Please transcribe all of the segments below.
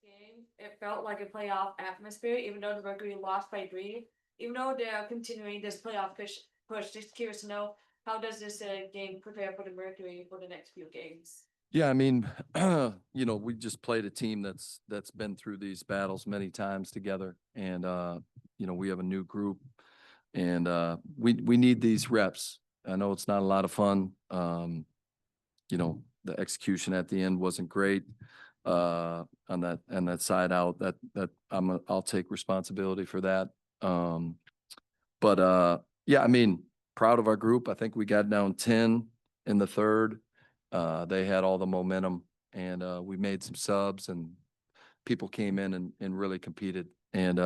game, it felt like a playoff atmosphere, even though the Mercury lost by 3. Even though they're continuing this playoff push, just curious to know how does this game prepare for the Mercury for the next few games? Yeah, I mean, we just played a team that's been through these battles many times together, and we have a new group, and we need these reps. I know it's not a lot of fun. The execution at the end wasn't great on that side out. That I'll take responsibility for that. Yeah, I mean, proud of our group. I think we got down 10 in the third. They had all the momentum, and we made some subs, and people came in and really competed. And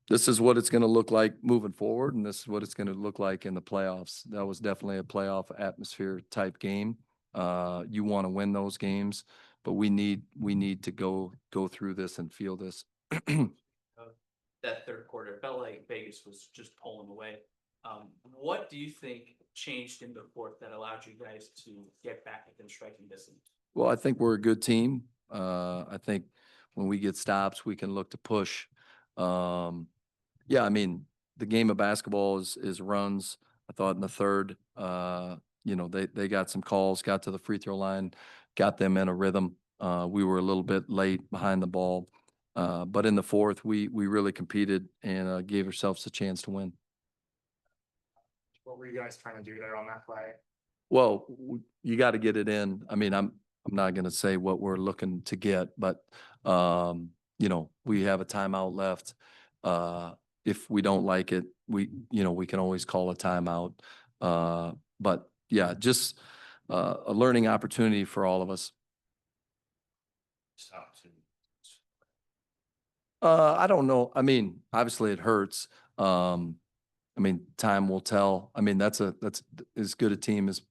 this is what it's going to look like moving forward, and this is what it's going to look like in the playoffs. That was definitely a playoff atmosphere type game. You want to win those games, but we need to go through this and feel this. That third quarter, it felt like Vegas was just pulling away. What do you think changed in the fourth that allowed you guys to get back within striking distance? Well, I think we're a good team. I think when we get stops, we can look to push. Yeah, I mean, the game of basketball is runs. I thought in the third, they got some calls, got to the free throw line, got them in a rhythm. We were a little bit late behind the ball. But in the fourth, we really competed and gave ourselves a chance to win. What were you guys trying to do there on that play? Well, you got to get it in. I mean, I'm not going to say what we're looking to get, but we have a timeout left. If we don't like it, we can always call a timeout. But yeah, just a learning opportunity for all of us. I don't know. I mean, obviously it hurts. I mean, time will tell. I mean, that's as good a team as,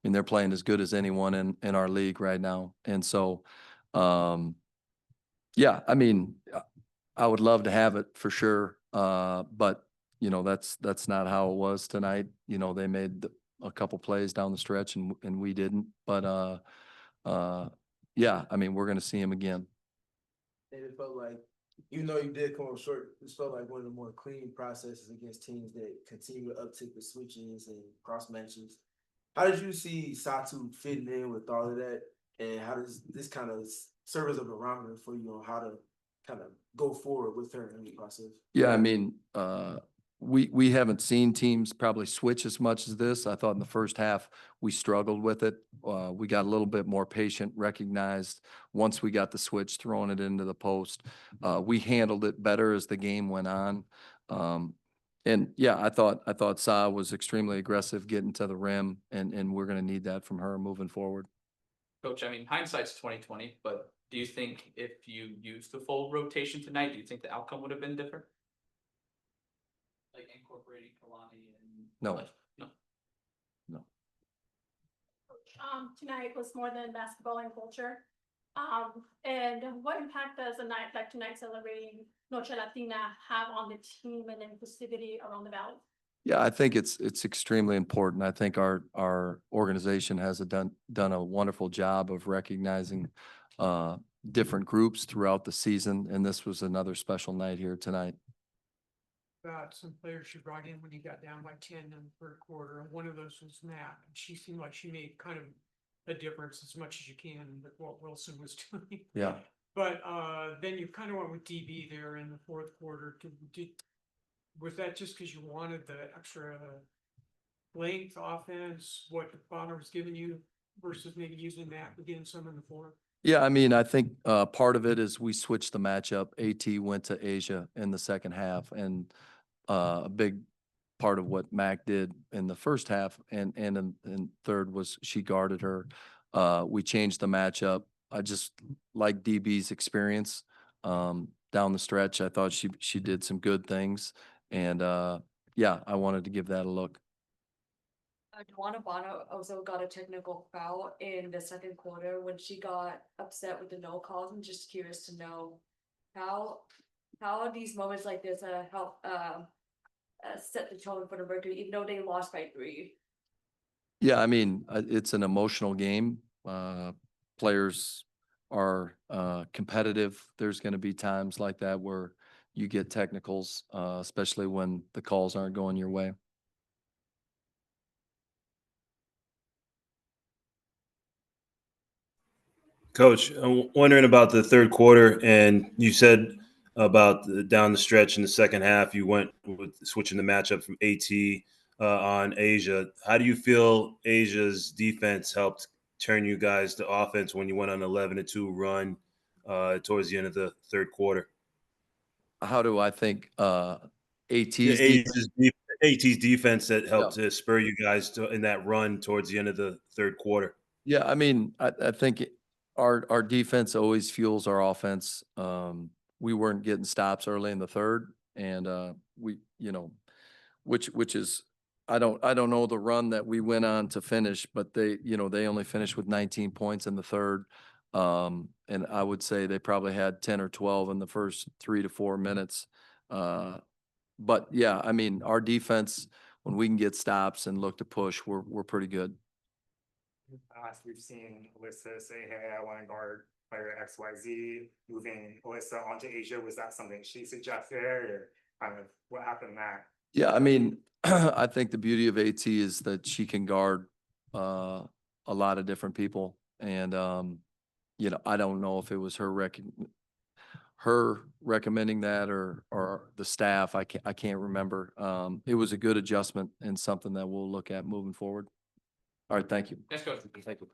they're playing as good as anyone in our league right now. And so, yeah, I mean, I would love to have it for sure. But that's not how it was tonight. They made a couple plays down the stretch and we didn't, but, yeah, I mean, we're going to see him again. And it felt like, even though you did come up short, this felt like one of the more clean processes against teams that continue to uptick the switches and cross matches. How did you see Satu fitting in with all of that? And how does this kind of serve as a barometer for you on how to kind of go forward with her in the process? Yeah, I mean, we haven't seen teams probably switch as much as this. I thought in the first half we struggled with it. We got a little bit more patient, recognized once we got the switch, throwing it into the post. We handled it better as the game went on. And yeah, I thought Sa was extremely aggressive getting to the rim, and we're going to need that from her moving forward. Coach, I mean, hindsight's 20/20, but do you think if you used the full rotation tonight, do you think the outcome would have been different? Like incorporating Kalani and No. Tonight was more than basketball and culture. And what impact does a night like tonight celebrating Noche Latina have on the team and inclusivity around the Valley? Yeah, I think it's extremely important. I think our organization has done a wonderful job of recognizing different groups throughout the season, and this was another special night here tonight. About some players you brought in when you got down by 10 in the third quarter, and one of those was Matt. And she seemed like she made kind of a difference as much as you can with what Wilson was doing. Yeah. But then you kind of went with DB there in the fourth quarter. Was that just because you wanted the extra length offense, what Bonner was giving you, versus maybe using that again some in the fourth? Yeah, I mean, I think part of it is we switched the matchup. AT went to Asia in the second half, and a big part of what Mac did in the first half and in third was she guarded her. We changed the matchup. I just like DB's experience down the stretch. I thought she did some good things, and yeah, I wanted to give that a look. Juana Bono also got a technical foul in the second quarter when she got upset with the no calls. I'm just curious to know how these moments like this help set the tone for the Mercury, even though they lost by 3. Yeah, I mean, it's an emotional game. Players are competitive. There's going to be times like that where you get technicals, especially when the calls aren't going your way. Coach, I'm wondering about the third quarter, and you said about down the stretch in the second half, you went with switching the matchup from AT on Asia. How do you feel Asia's defense helped turn you guys to offense when you went on 11-2 run towards the end of the third quarter? How do I think AT's Yeah, defense? AT's defense that helped to spur you guys in that run towards the end of the third quarter. Yeah, I mean, I think our defense always fuels our offense. We weren't getting stops early in the third, and we, which is I don't know the run that we went on to finish, but they only finished with 19 points in the third. And I would say they probably had 10 or 12 in the first 3 to 4 minutes. But yeah, I mean, our defense, when we can get stops and look to push, we're pretty good. In the past, we've seen Alyssa say, hey, I want to guard player XYZ. Moving Alyssa onto Asia, was that something she suggested, or kind of what happened there? Yeah, I mean, I think the beauty of AT is that she can guard a lot of different people. And, I don't know if it was her recommending that or the staff. I can't remember. It was a good adjustment and something that we'll look at moving forward. All right, thank you. Let's go. Thank you.